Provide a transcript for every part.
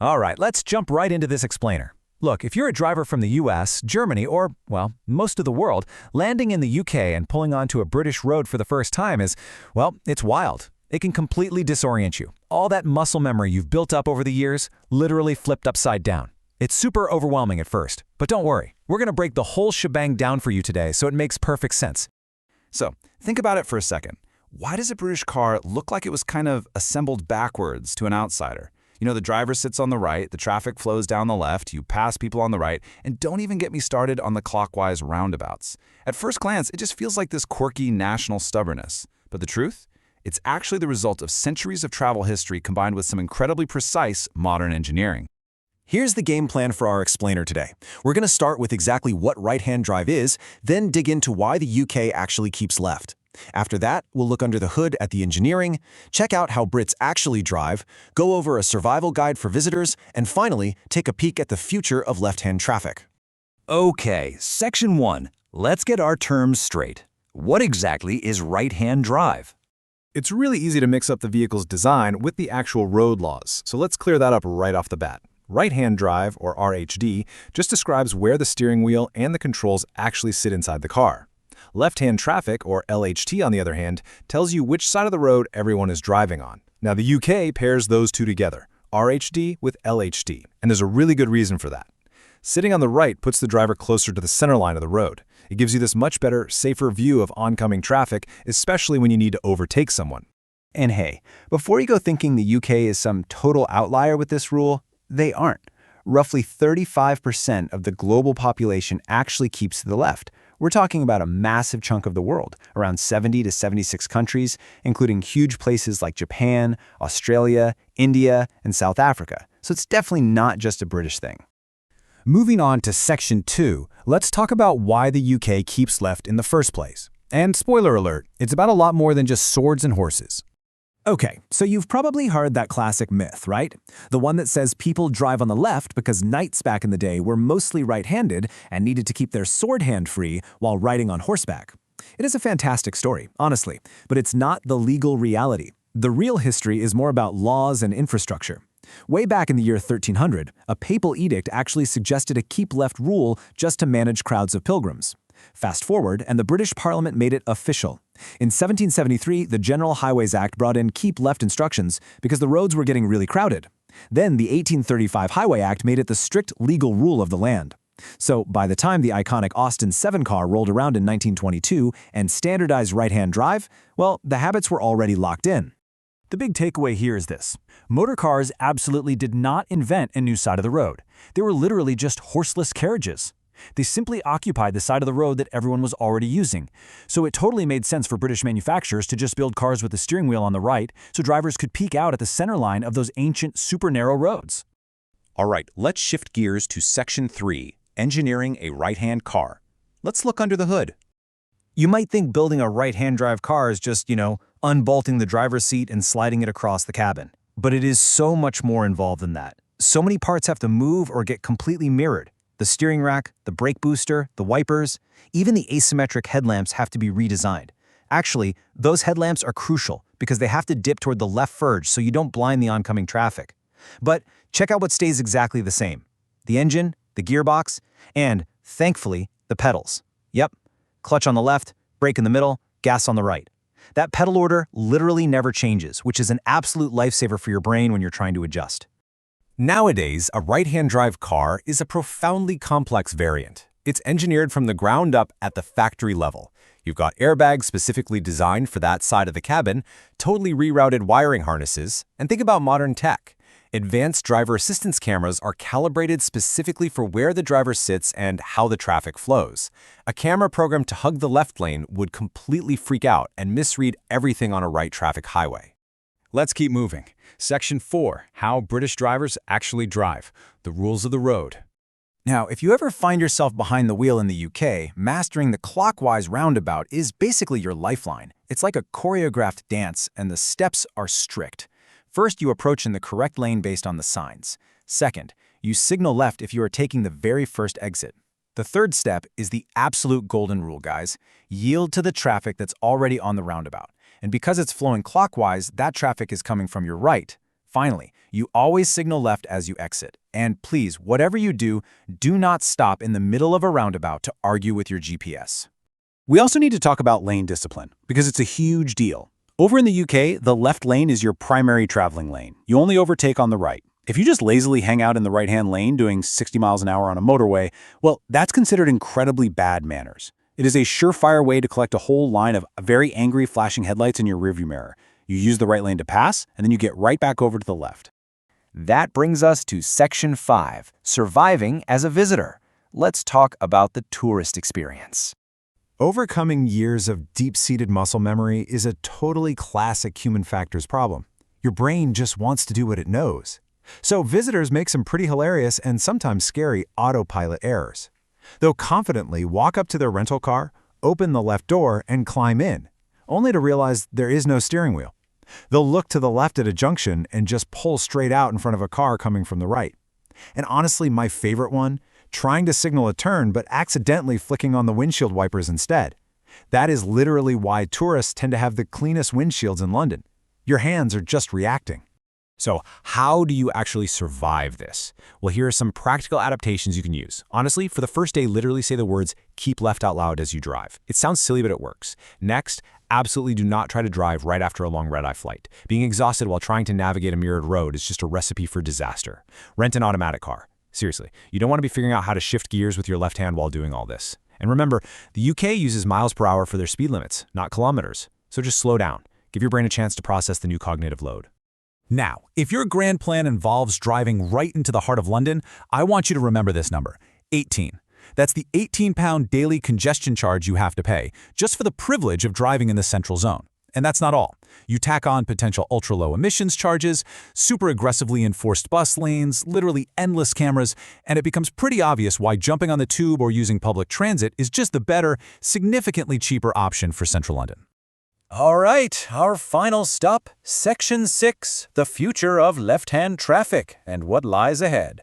All right, let's jump right into this explainer. Look, if you're a driver from the US, Germany, or, well, most of the world, landing in the UK and pulling onto a British road for the first time is, well, it's wild. It can completely disorient you. All that muscle memory you've built up over the years, literally flipped upside down. It's super overwhelming at first, but don't worry. We're going to break the whole shebang down for you today so it makes perfect sense. So, think about it for a second. Why does a British car look like it was kind of assembled backwards to an outsider? You know, the driver sits on the right, the traffic flows down the left, you pass people on the right, and don't even get me started on the clockwise roundabouts. At first glance, it just feels like this quirky national stubbornness. But the truth? It's actually the result of centuries of travel history combined with some incredibly precise modern engineering. Here's the game plan for our explainer today. We're going to start with exactly what right-hand drive is, then dig into why the UK actually keeps left. After that, we'll look under the hood at the engineering, check out how Brits actually drive, go over a survival guide for visitors, and finally, take a peek at the future of left-hand traffic. Okay, Section 1. Let's get our terms straight. What exactly is right-hand drive? It's really easy to mix up the vehicle's design with the actual road laws, so let's clear that up right off the bat. Right-hand drive, or RHD, just describes where the steering wheel and the controls actually sit inside the car. Left-hand traffic, or LHT on the other hand, tells you which side of the road everyone is driving on. Now the UK pairs those two together, RHD with LHD, and there's a really good reason for that. Sitting on the right puts the driver closer to the center line of the road. It gives you this much better, safer view of oncoming traffic, especially when you need to overtake someone. And hey, before you go thinking the UK is some total outlier with this rule, they aren't. Roughly 35% of the global population actually keeps to the left. We're talking about a massive chunk of the world, around 70 to 76 countries, including huge places like Japan, Australia, India, and South Africa. So it's definitely not just a British thing. Moving on to Section 2, let's talk about why the UK keeps left in the first place. And spoiler alert, it's about a lot more than just swords and horses. Okay, so you've probably heard that classic myth, right? The one that says people drive on the left because knights back in the day were mostly right-handed and needed to keep their sword hand free while riding on horseback. It is a fantastic story, honestly, but it's not the legal reality. The real history is more about laws and infrastructure. Way back in the year 1300, a papal edict actually suggested a keep-left rule just to manage crowds of pilgrims. Fast forward, and the British Parliament made it official. In 1773, the General Highways Act brought in keep-left instructions because the roads were getting really crowded. Then the 1835 Highway Act made it the strict legal rule of the land. So by the time the iconic Austin 7 car rolled around in 1922 and standardized right-hand drive, well, the habits were already locked in. The big takeaway here is this. Motor cars absolutely did not invent a new side of the road. They were literally just horseless carriages. They simply occupied the side of the road that everyone was already using. So it totally made sense for British manufacturers to just build cars with the steering wheel on the right so drivers could peek out at the center line of those ancient, super narrow roads. All right, let's shift gears to Section 3, engineering a right-hand car. Let's look under the hood. You might think building a right-hand drive car is just, unbolting the driver's seat and sliding it across the cabin. But it is so much more involved than that. So many parts have to move or get completely mirrored. The steering rack, the brake booster, the wipers, even the asymmetric headlamps have to be redesigned. Actually, those headlamps are crucial because they have to dip toward the left verge so you don't blind the oncoming traffic. But check out what stays exactly the same. The engine, the gearbox, and, thankfully, the pedals. Yep, clutch on the left, brake in the middle, gas on the right. That pedal order literally never changes, which is an absolute lifesaver for your brain when you're trying to adjust. Nowadays, a right-hand drive car is a profoundly complex variant. It's engineered from the ground up at the factory level. You've got airbags specifically designed for that side of the cabin, totally rerouted wiring harnesses, and think about modern tech. Advanced driver assistance cameras are calibrated specifically for where the driver sits and how the traffic flows. A camera programmed to hug the left lane would completely freak out and misread everything on a right traffic highway. Let's keep moving. Section 4, how British drivers actually drive. The rules of the road. Now, if you ever find yourself behind the wheel in the UK, mastering the clockwise roundabout is basically your lifeline. It's like a choreographed dance, and the steps are strict. First, you approach in the correct lane based on the signs. Second, you signal left if you are taking the very first exit. The third step is the absolute golden rule, guys. Yield to the traffic that's already on the roundabout. And because it's flowing clockwise, that traffic is coming from your right. Finally, you always signal left as you exit. And please, whatever you do, do not stop in the middle of a roundabout to argue with your GPS. We also need to talk about lane discipline, because it's a huge deal. Over in the UK, the left lane is your primary traveling lane. You only overtake on the right. If you just lazily hang out in the right-hand lane doing 60 miles an hour on a motorway, well, that's considered incredibly bad manners. It is a surefire way to collect a whole line of very angry flashing headlights in your rearview mirror. You use the right lane to pass, and then you get right back over to the left. That brings us to Section 5, Surviving as a Visitor. Let's talk about the tourist experience. Overcoming years of deep-seated muscle memory is a totally classic human factors problem. Your brain just wants to do what it knows. So visitors make some pretty hilarious and sometimes scary autopilot errors. They'll confidently walk up to their rental car, open the left door, and climb in, only to realize there is no steering wheel. They'll look to the left at a junction and just pull straight out in front of a car coming from the right. And honestly, my favorite one, trying to signal a turn but accidentally flicking on the windshield wipers instead. That is literally why tourists tend to have the cleanest windshields in London. Your hands are just reacting. So how do you actually survive this? Well, here are some practical adaptations you can use. Honestly, for the first day, literally say the words, "keep left" out loud as you drive. It sounds silly, but it works. Next, absolutely do not try to drive right after a long red-eye flight. Being exhausted while trying to navigate a mirrored road is just a recipe for disaster. Rent an automatic car. Seriously, you don't want to be figuring out how to shift gears with your left hand while doing all this. And remember, the UK uses miles per hour for their speed limits, not kilometers. So just slow down. Give your brain a chance to process the new cognitive load. Now, if your grand plan involves driving right into the heart of London, I want you to remember this number, 18. That's the £18 daily congestion charge you have to pay, just for the privilege of driving in the central zone. And that's not all. You tack on potential ultra-low emissions charges, super aggressively enforced bus lanes, literally endless cameras, and it becomes pretty obvious why jumping on the tube or using public transit is just the better, significantly cheaper option for central London. All right, our final stop, Section 6, the future of left-hand traffic and what lies ahead.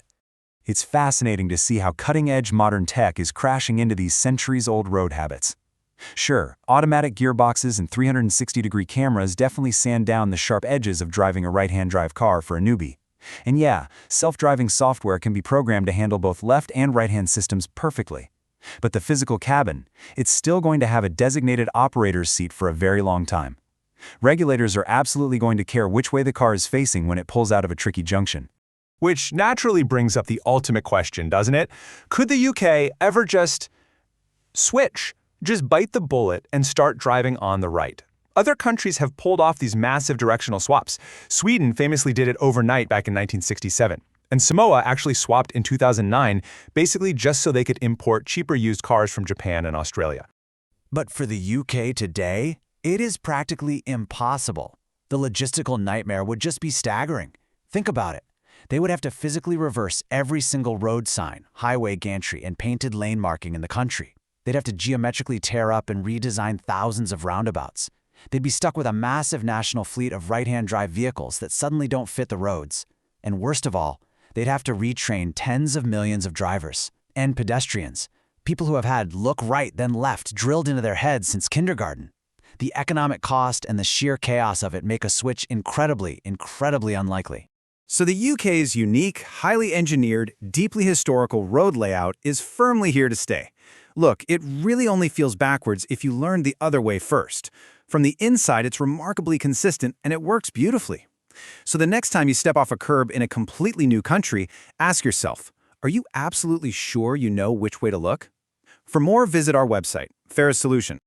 It's fascinating to see how cutting-edge modern tech is crashing into these centuries-old road habits. Sure, automatic gearboxes and 360-degree cameras definitely sand down the sharp edges of driving a right-hand drive car for a newbie. And yeah, self-driving software can be programmed to handle both left and right-hand systems perfectly. But the physical cabin, it's still going to have a designated operator's seat for a very long time. Regulators are absolutely going to care which way the car is facing when it pulls out of a tricky junction. Which naturally brings up the ultimate question, doesn't it? Could the UK ever just switch? Just bite the bullet and start driving on the right? Other countries have pulled off these massive directional swaps. Sweden famously did it overnight back in 1967. And Samoa actually swapped in 2009, basically just so they could import cheaper used cars from Japan and Australia. But for the UK today, it is practically impossible. The logistical nightmare would just be staggering. Think about it. They would have to physically reverse every single road sign, highway gantry, and painted lane marking in the country. They'd have to geometrically tear up and redesign thousands of roundabouts. They'd be stuck with a massive national fleet of right-hand drive vehicles that suddenly don't fit the roads. And worst of all, they'd have to retrain tens of millions of drivers and pedestrians, people who have had look right then left drilled into their heads since kindergarten. The economic cost and the sheer chaos of it make a switch incredibly, incredibly unlikely. So the UK's unique, highly engineered, deeply historical road layout is firmly here to stay. Look, it really only feels backwards if you learn the other way first. From the inside, it's remarkably consistent and it works beautifully. So the next time you step off a curb in a completely new country, ask yourself, are you absolutely sure you know which way to look? For more, visit our website, Ferris Solution.